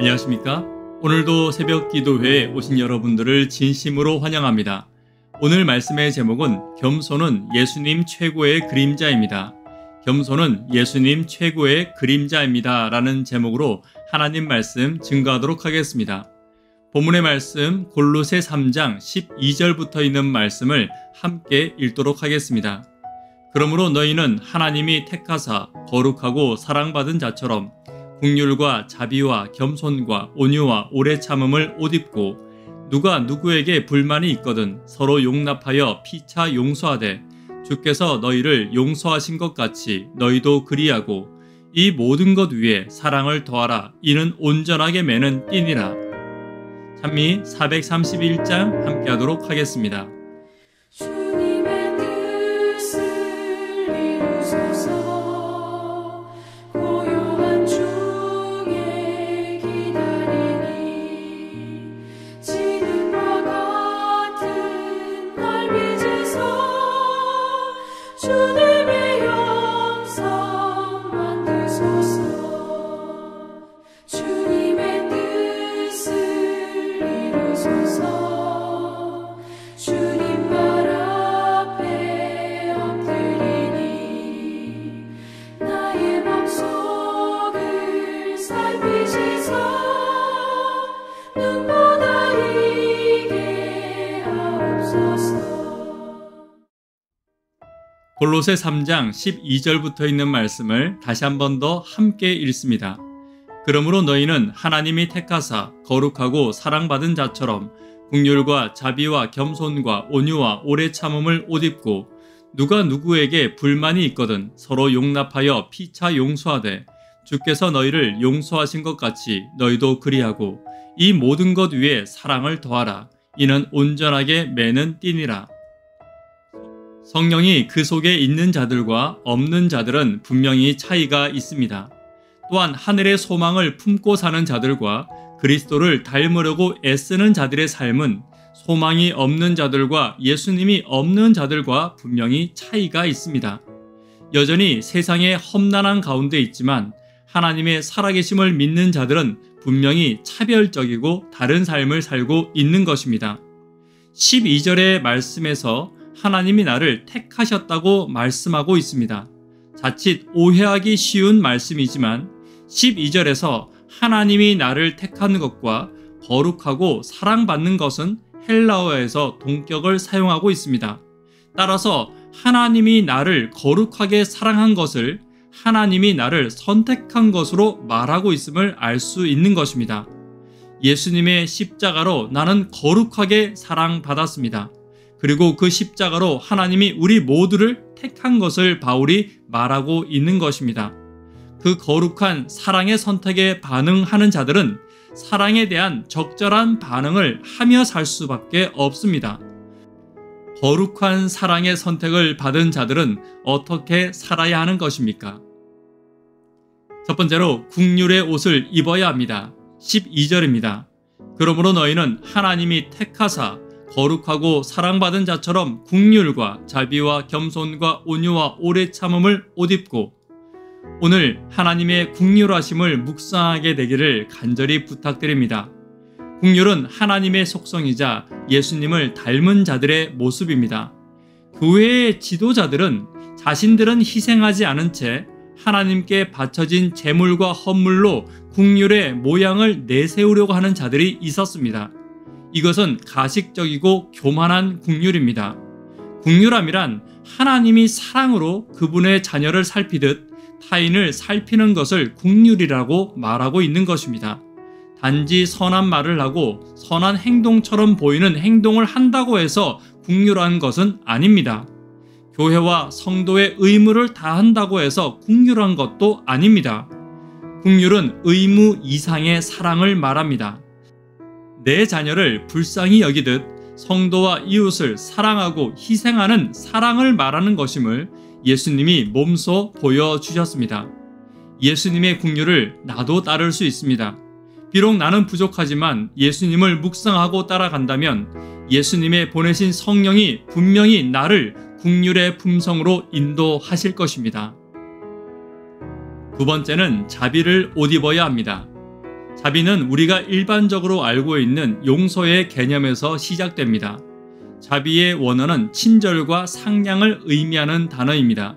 안녕하십니까? 오늘도 새벽 기도회에 오신 여러분들을 진심으로 환영합니다. 오늘 말씀의 제목은 겸손은 예수님 최고의 그림자입니다. 겸손은 예수님 최고의 그림자입니다. 라는 제목으로 하나님 말씀 증거하도록 하겠습니다. 본문의 말씀 골로새 3장 12절부터 있는 말씀을 함께 읽도록 하겠습니다. 그러므로 너희는 하나님이 택하사 거룩하고 사랑받은 자처럼 긍휼과 자비와 겸손과 온유와 오래 참음을 옷 입고 누가 누구에게 불만이 있거든 서로 용납하여 피차 용서하되 주께서 너희를 용서하신 것 같이 너희도 그리하고 이 모든 것 위에 사랑을 더하라. 이는 온전하게 매는 띠니라. 찬미 431장 함께 하도록 하겠습니다. 골로새 3장 12절부터 있는 말씀을 다시 한 번 더 함께 읽습니다. 그러므로 너희는 하나님이 택하사 거룩하고 사랑받은 자처럼 긍휼과 자비와 겸손과 온유와 오래 참음을 옷 입고 누가 누구에게 불만이 있거든 서로 용납하여 피차 용서하되 주께서 너희를 용서하신 것 같이 너희도 그리하고 이 모든 것 위에 사랑을 더하라. 이는 온전하게 매는 띠니라. 성령이 그 속에 있는 자들과 없는 자들은 분명히 차이가 있습니다. 또한 하늘의 소망을 품고 사는 자들과 그리스도를 닮으려고 애쓰는 자들의 삶은 소망이 없는 자들과 예수님이 없는 자들과 분명히 차이가 있습니다. 여전히 세상의 험난한 가운데 있지만 하나님의 살아계심을 믿는 자들은 분명히 차별적이고 다른 삶을 살고 있는 것입니다. 12절의 말씀에서 하나님이 나를 택하셨다고 말씀하고 있습니다. 자칫 오해하기 쉬운 말씀이지만 12절에서 하나님이 나를 택하는 것과 거룩하고 사랑받는 것은 헬라어에서 동격을 사용하고 있습니다. 따라서 하나님이 나를 거룩하게 사랑한 것을 하나님이 나를 선택한 것으로 말하고 있음을 알 수 있는 것입니다. 예수님의 십자가로 나는 거룩하게 사랑받았습니다. 그리고 그 십자가로 하나님이 우리 모두를 택한 것을 바울이 말하고 있는 것입니다. 그 거룩한 사랑의 선택에 반응하는 자들은 사랑에 대한 적절한 반응을 하며 살 수밖에 없습니다. 거룩한 사랑의 선택을 받은 자들은 어떻게 살아야 하는 것입니까? 첫 번째로 긍휼의 옷을 입어야 합니다. 12절입니다. 그러므로 너희는 하나님이 택하사 거룩하고 사랑받은 자처럼 긍휼과 자비와 겸손과 온유와 오래 참음을 옷 입고 오늘 하나님의 긍휼하심을 묵상하게 되기를 간절히 부탁드립니다. 긍휼은 하나님의 속성이자 예수님을 닮은 자들의 모습입니다. 교회의 지도자들은 자신들은 희생하지 않은 채 하나님께 바쳐진 제물과 헌물로 긍휼의 모양을 내세우려고 하는 자들이 있었습니다. 이것은 가식적이고 교만한 긍휼입니다. 긍휼함이란 하나님이 사랑으로 그분의 자녀를 살피듯 타인을 살피는 것을 긍휼이라고 말하고 있는 것입니다. 단지 선한 말을 하고 선한 행동처럼 보이는 행동을 한다고 해서 긍휼한 것은 아닙니다. 교회와 성도의 의무를 다한다고 해서 긍휼한 것도 아닙니다. 긍휼은 의무 이상의 사랑을 말합니다. 내 자녀를 불쌍히 여기듯 성도와 이웃을 사랑하고 희생하는 사랑을 말하는 것임을 예수님이 몸소 보여주셨습니다. 예수님의 긍휼을 나도 따를 수 있습니다. 비록 나는 부족하지만 예수님을 묵상하고 따라간다면 예수님의 보내신 성령이 분명히 나를 긍휼의 품성으로 인도하실 것입니다. 두 번째는 자비를 옷 입어야 합니다. 자비는 우리가 일반적으로 알고 있는 용서의 개념에서 시작됩니다. 자비의 원어는 친절과 상냥을 의미하는 단어입니다.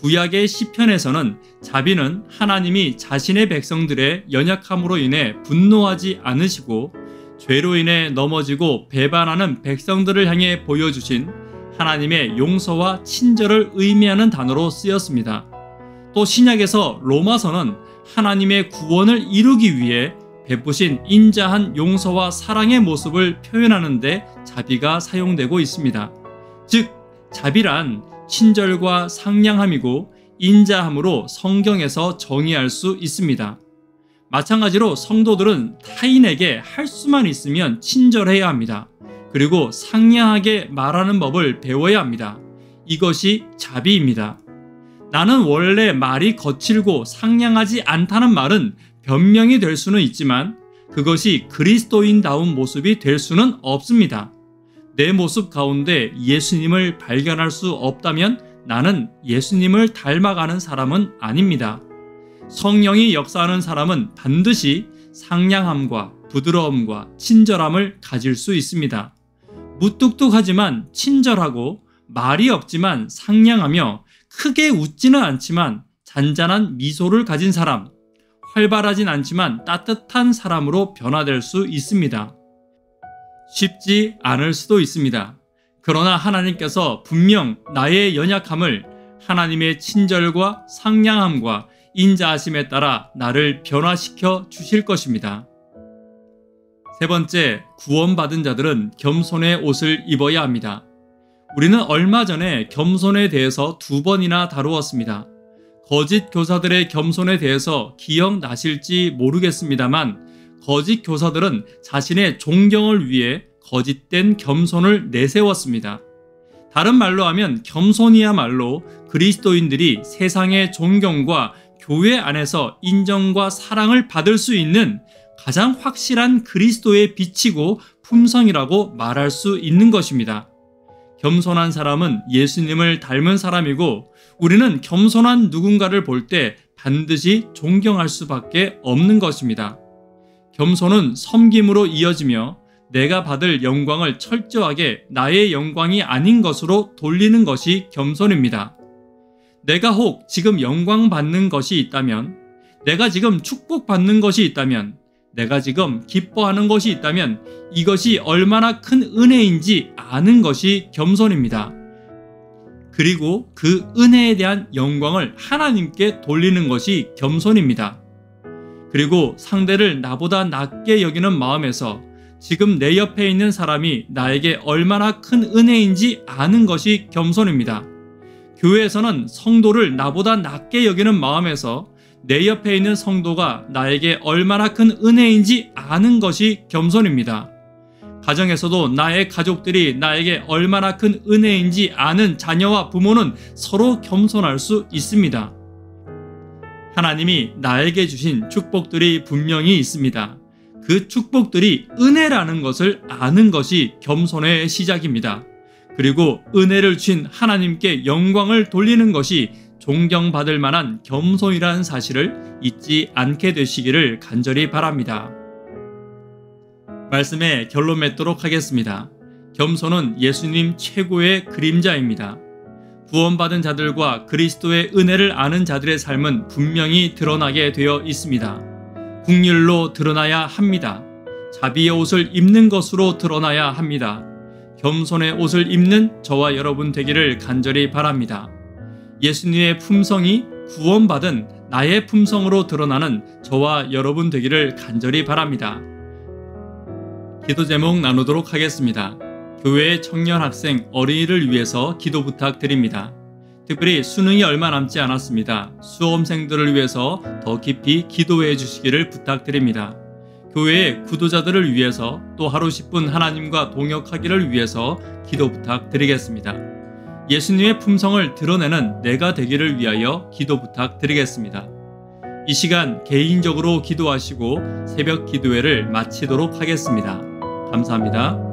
구약의 시편에서는 자비는 하나님이 자신의 백성들의 연약함으로 인해 분노하지 않으시고 죄로 인해 넘어지고 배반하는 백성들을 향해 보여주신 하나님의 용서와 친절을 의미하는 단어로 쓰였습니다. 또 신약에서 로마서는 하나님의 구원을 이루기 위해 베푸신 인자한 용서와 사랑의 모습을 표현하는 데 자비가 사용되고 있습니다. 즉, 자비란 친절과 상냥함이고 인자함으로 성경에서 정의할 수 있습니다. 마찬가지로 성도들은 타인에게 할 수만 있으면 친절해야 합니다. 그리고 상냥하게 말하는 법을 배워야 합니다. 이것이 자비입니다. 나는 원래 말이 거칠고 상냥하지 않다는 말은 변명이 될 수는 있지만 그것이 그리스도인다운 모습이 될 수는 없습니다. 내 모습 가운데 예수님을 발견할 수 없다면 나는 예수님을 닮아가는 사람은 아닙니다. 성령이 역사하는 사람은 반드시 상냥함과 부드러움과 친절함을 가질 수 있습니다. 무뚝뚝하지만 친절하고 말이 없지만 상냥하며 크게 웃지는 않지만 잔잔한 미소를 가진 사람, 활발하진 않지만 따뜻한 사람으로 변화될 수 있습니다. 쉽지 않을 수도 있습니다. 그러나 하나님께서 분명 나의 연약함을 하나님의 친절과 상냥함과 인자하심에 따라 나를 변화시켜 주실 것입니다. 세 번째, 구원받은 자들은 겸손의 옷을 입어야 합니다. 우리는 얼마 전에 겸손에 대해서 2번이나 다루었습니다. 거짓 교사들의 겸손에 대해서 기억나실지 모르겠습니다만 거짓 교사들은 자신의 존경을 위해 거짓된 겸손을 내세웠습니다. 다른 말로 하면 겸손이야말로 그리스도인들이 세상의 존경과 교회 안에서 인정과 사랑을 받을 수 있는 가장 확실한 그리스도의 빛이고 품성이라고 말할 수 있는 것입니다. 겸손한 사람은 예수님을 닮은 사람이고 우리는 겸손한 누군가를 볼 때 반드시 존경할 수밖에 없는 것입니다. 겸손은 섬김으로 이어지며 내가 받을 영광을 철저하게 나의 영광이 아닌 것으로 돌리는 것이 겸손입니다. 내가 혹 지금 영광 받는 것이 있다면, 내가 지금 축복받는 것이 있다면, 내가 지금 기뻐하는 것이 있다면 이것이 얼마나 큰 은혜인지 아는 것이 겸손입니다. 그리고 그 은혜에 대한 영광을 하나님께 돌리는 것이 겸손입니다. 그리고 상대를 나보다 낮게 여기는 마음에서 지금 내 옆에 있는 사람이 나에게 얼마나 큰 은혜인지 아는 것이 겸손입니다. 교회에서는 성도를 나보다 낮게 여기는 마음에서 내 옆에 있는 성도가 나에게 얼마나 큰 은혜인지 아는 것이 겸손입니다. 가정에서도 나의 가족들이 나에게 얼마나 큰 은혜인지 아는 자녀와 부모는 서로 겸손할 수 있습니다. 하나님이 나에게 주신 축복들이 분명히 있습니다. 그 축복들이 은혜라는 것을 아는 것이 겸손의 시작입니다. 그리고 은혜를 주신 하나님께 영광을 돌리는 것이 존경받을 만한 겸손이라는 사실을 잊지 않게 되시기를 간절히 바랍니다. 말씀의 결론 맺도록 하겠습니다. 겸손은 예수님 최고의 그림자입니다. 구원받은 자들과 그리스도의 은혜를 아는 자들의 삶은 분명히 드러나게 되어 있습니다. 긍휼로 드러나야 합니다. 자비의 옷을 입는 것으로 드러나야 합니다. 겸손의 옷을 입는 저와 여러분 되기를 간절히 바랍니다. 예수님의 품성이 구원받은 나의 품성으로 드러나는 저와 여러분 되기를 간절히 바랍니다. 기도 제목 나누도록 하겠습니다. 교회의 청년 학생 어린이를 위해서 기도 부탁드립니다. 특별히 수능이 얼마 남지 않았습니다. 수험생들을 위해서 더 깊이 기도해 주시기를 부탁드립니다. 교회의 구도자들을 위해서 또 하루 10분 하나님과 동역하기를 위해서 기도 부탁드리겠습니다. 예수님의 품성을 드러내는 내가 되기를 위하여 기도 부탁드리겠습니다. 이 시간 개인적으로 기도하시고 새벽 기도회를 마치도록 하겠습니다. 감사합니다.